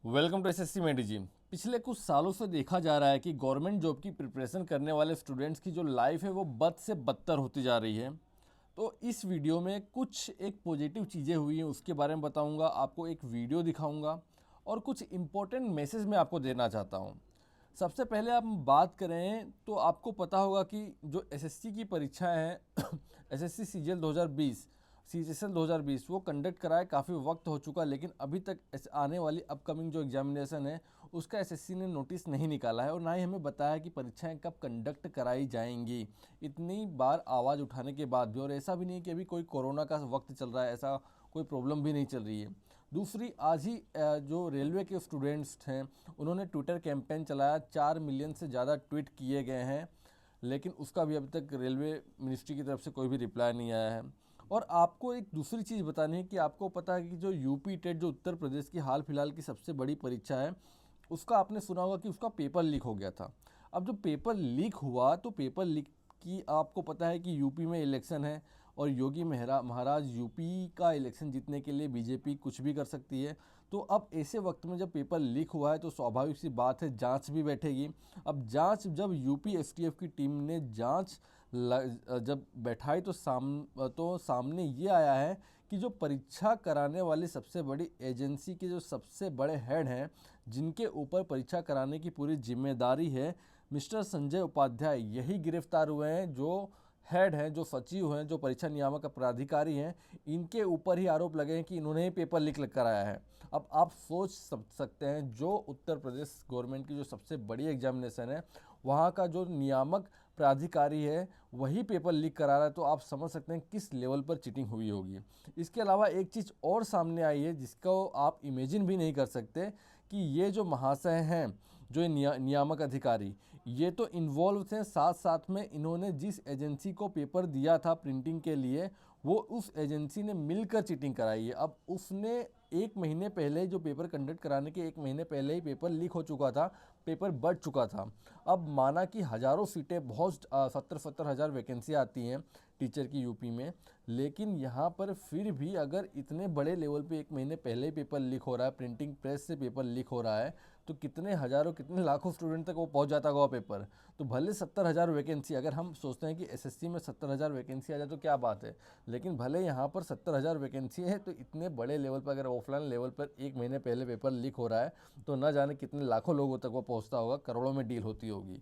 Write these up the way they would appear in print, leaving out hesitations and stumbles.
Welcome to SSC मेडी जी। पिछले कुछ सालों से देखा जा रहा है कि गवर्नमेंट जॉब की प्रिपरेशन करने वाले स्टूडेंट्स की जो लाइफ है वो बद से बदतर होती जा रही है। तो इस वीडियो में कुछ एक पॉजिटिव चीज़ें हुई हैं उसके बारे में बताऊंगा, आपको एक वीडियो दिखाऊंगा और कुछ इम्पोर्टेंट मैसेज मैं आपको देना चाहता हूं। सबसे पहले हम बात करें तो आपको पता होगा कि जो एसएससी की परीक्षाएं हैं एसएससी सीजीएल 2020 सीजीएल 2020 वो कंडक्ट कराए काफ़ी वक्त हो चुका, लेकिन अभी तक आने वाली अपकमिंग जो एग्जामिनेशन है उसका एसएससी ने नोटिस नहीं निकाला है और ना ही हमें बताया कि परीक्षाएं कब कंडक्ट कराई जाएंगी। इतनी बार आवाज़ उठाने के बाद भी, और ऐसा भी नहीं कि अभी कोई कोरोना का वक्त चल रहा है, ऐसा कोई प्रॉब्लम भी नहीं चल रही है। दूसरी, आज ही जो रेलवे के स्टूडेंट्स हैं उन्होंने ट्विटर कैंपेन चलाया, 4 मिलियन से ज़्यादा ट्वीट किए गए हैं, लेकिन उसका भी अभी तक रेलवे मिनिस्ट्री की तरफ से कोई भी रिप्लाई नहीं आया है। और आपको एक दूसरी चीज़ बतानी है कि आपको पता है कि जो यूपी टेट, जो उत्तर प्रदेश की हाल फिलहाल की सबसे बड़ी परीक्षा है, उसका आपने सुना होगा कि उसका पेपर लीक हो गया था। अब जो पेपर लीक हुआ तो पेपर लीक की आपको पता है कि यूपी में इलेक्शन है और योगी महाराज यूपी का इलेक्शन जीतने के लिए बीजेपी कुछ भी कर सकती है। तो अब ऐसे वक्त में जब पेपर लीक हुआ है तो स्वाभाविक सी बात है जांच भी बैठेगी। अब जांच जब यूपी एसटीएफ की टीम ने जांच जब बैठाई तो सामने ये आया है कि जो परीक्षा कराने वाली सबसे बड़ी एजेंसी के जो सबसे बड़े हेड हैं, जिनके ऊपर परीक्षा कराने की पूरी जिम्मेदारी है, मिस्टर संजय उपाध्याय, यही गिरफ्तार हुए हैं। जो हेड हैं, जो सचिव हैं, जो परीक्षा नियामक प्राधिकारी हैं, इनके ऊपर ही आरोप लगे हैं कि इन्होंने ही पेपर लीक कराया है। अब आप सोच सकते हैं, जो उत्तर प्रदेश गवर्नमेंट की जो सबसे बड़ी एग्जामिनेशन है वहाँ का जो नियामक प्राधिकारी है वही पेपर लीक करा रहा है, तो आप समझ सकते हैं किस लेवल पर चीटिंग हुई होगी। इसके अलावा एक चीज़ और सामने आई है जिसको आप इमेजिन भी नहीं कर सकते कि ये जो महाशय हैं, जो नियामक अधिकारी, ये तो इन्वॉल्व थे, साथ साथ में इन्होंने जिस एजेंसी को पेपर दिया था प्रिंटिंग के लिए, वो उस एजेंसी ने मिलकर चीटिंग कराई है। अब उसने एक महीने पहले, जो पेपर कंडक्ट कराने के एक महीने पहले ही पेपर लीक हो चुका था, पेपर बढ़ चुका था। अब माना कि हज़ारों सीटें, बहुत 70-70 हज़ार वैकेंसी आती हैं टीचर की यूपी में, लेकिन यहाँ पर फिर भी अगर इतने बड़े लेवल पे एक महीने पहले ही पेपर लीक हो रहा है, प्रिंटिंग प्रेस से पेपर लीक हो रहा है, तो कितने हज़ारों, कितने लाखों स्टूडेंट तक वो पहुँच जाता होगा पेपर। तो भले 70,000 वैकेंसी, अगर हम सोचते हैं कि एसएससी में 70,000 वैकेंसी आ जाए तो क्या बात है, लेकिन भले यहाँ पर 70,000 वैकेंसी है तो इतने बड़े लेवल पर, अगर ऑफलाइन लेवल पर एक महीने पहले पेपर लीक हो रहा है तो न जाने कितने लाखों लोगों तक वो पहुँचता होगा, करोड़ों में डील होती होगी।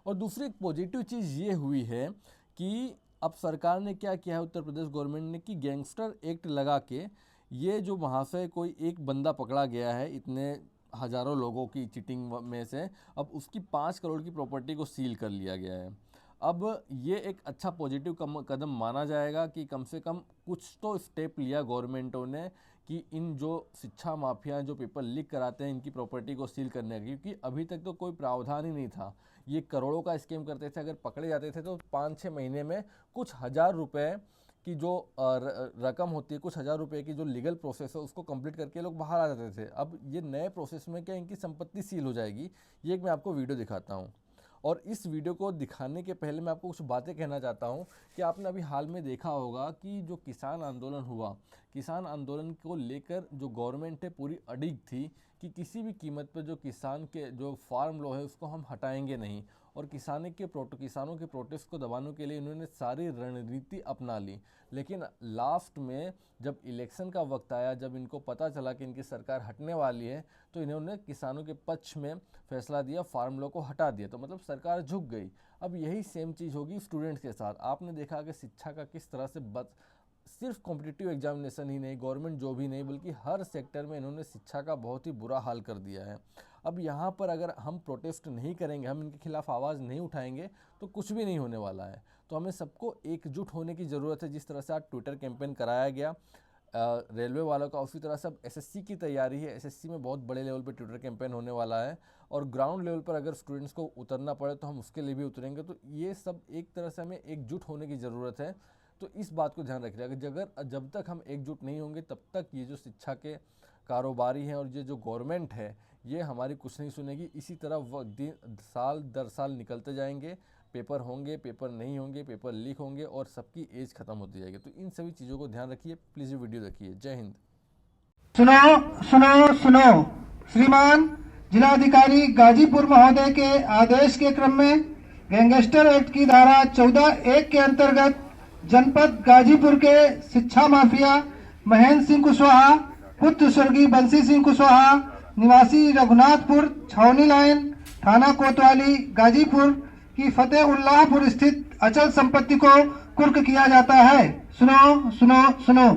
और दूसरी एक पॉजिटिव चीज़ ये हुई है कि अब सरकार ने क्या किया है, उत्तर प्रदेश गवर्नमेंट ने, कि गैंगस्टर एक्ट लगा के ये जो महाशय, कोई एक बंदा पकड़ा गया है इतने हज़ारों लोगों की चीटिंग में से, अब उसकी 5 करोड़ की प्रॉपर्टी को सील कर लिया गया है। अब ये एक अच्छा पॉजिटिव कदम माना जाएगा कि कम से कम कुछ तो स्टेप लिया गवर्नमेंटों ने कि इन जो शिक्षा माफिया जो पेपर लीक कराते हैं इनकी प्रॉपर्टी को सील करने का, क्योंकि अभी तक तो कोई प्रावधान ही नहीं था। ये करोड़ों का स्कैम करते थे, अगर पकड़े जाते थे तो 5-6 महीने में कुछ हज़ार रुपए की जो रकम होती है, कुछ हज़ार रुपए की जो लीगल प्रोसेस है उसको कंप्लीट करके लोग बाहर आ जाते थे। अब ये नए प्रोसेस में क्या इनकी संपत्ति सील हो जाएगी। ये एक मैं आपको वीडियो दिखाता हूँ, और इस वीडियो को दिखाने के पहले मैं आपको कुछ बातें कहना चाहता हूँ कि आपने अभी हाल में देखा होगा कि जो किसान आंदोलन हुआ, किसान आंदोलन को लेकर जो गवर्नमेंट है पूरी अडिग थी कि किसी भी कीमत पर जो किसान के जो फार्म लॉ है उसको हम हटाएंगे नहीं, और किसानों के प्रोटेस्ट को दबाने के लिए इन्होंने सारी रणनीति अपना ली। लेकिन लास्ट में जब इलेक्शन का वक्त आया, जब इनको पता चला कि इनकी सरकार हटने वाली है, तो इन्होंने किसानों के पक्ष में फैसला दिया, फार्म लॉ को हटा दिया, तो मतलब सरकार झुक गई। अब यही सेम चीज़ होगी स्टूडेंट्स के साथ। आपने देखा कि शिक्षा का किस तरह से सिर्फ कॉम्पिटिटिव एग्जामिनेशन ही नहीं, गवर्नमेंट जॉब ही नहीं, बल्कि हर सेक्टर में इन्होंने शिक्षा का बहुत ही बुरा हाल कर दिया है। अब यहाँ पर अगर हम प्रोटेस्ट नहीं करेंगे, हम इनके खिलाफ आवाज़ नहीं उठाएंगे, तो कुछ भी नहीं होने वाला है। तो हमें सबको एकजुट होने की ज़रूरत है। जिस तरह से आज ट्विटर कैंपेन कराया गया रेलवे वालों का, उसी तरह से अब एसएससी की तैयारी है। एसएससी में बहुत बड़े लेवल पर ट्विटर कैंपेन होने वाला है, और ग्राउंड लेवल पर अगर स्टूडेंट्स को उतरना पड़े तो हम उसके लिए भी उतरेंगे। तो ये सब एक तरह से हमें एकजुट होने की ज़रूरत है। तो इस बात को ध्यान रखिएगा कि जब तक हम एकजुट नहीं होंगे तब तक ये जो शिक्षा के कारोबारी हैं और ये जो गवर्नमेंट है ये हमारी कुछ नहीं सुनेगी। इसी तरह साल दर साल निकलते जाएंगे, पेपर होंगे, पेपर नहीं होंगे, पेपर लीक होंगे और सबकी एज खत्म होती जाएगी। तो इन सभी चीज़ों को ध्यान रखिए, प्लीज़ ये वीडियो देखिए। जय हिंद। सुनो सुनो सुनो। श्रीमान जिलाधिकारी गाजीपुर महोदय के आदेश के क्रम में गैंगस्टर एक्ट की धारा 14(1) के अंतर्गत जनपद गाजीपुर के शिक्षा माफिया महेंद्र सिंह कुशवाहा पुत्र स्वर्गीय बंसी सिंह कुशवाहा निवासी रघुनाथपुर छावनी लाइन थाना कोतवाली गाजीपुर की फतेह उल्लाहपुर स्थित अचल संपत्ति को कुर्क किया जाता है। सुनो सुनो सुनो।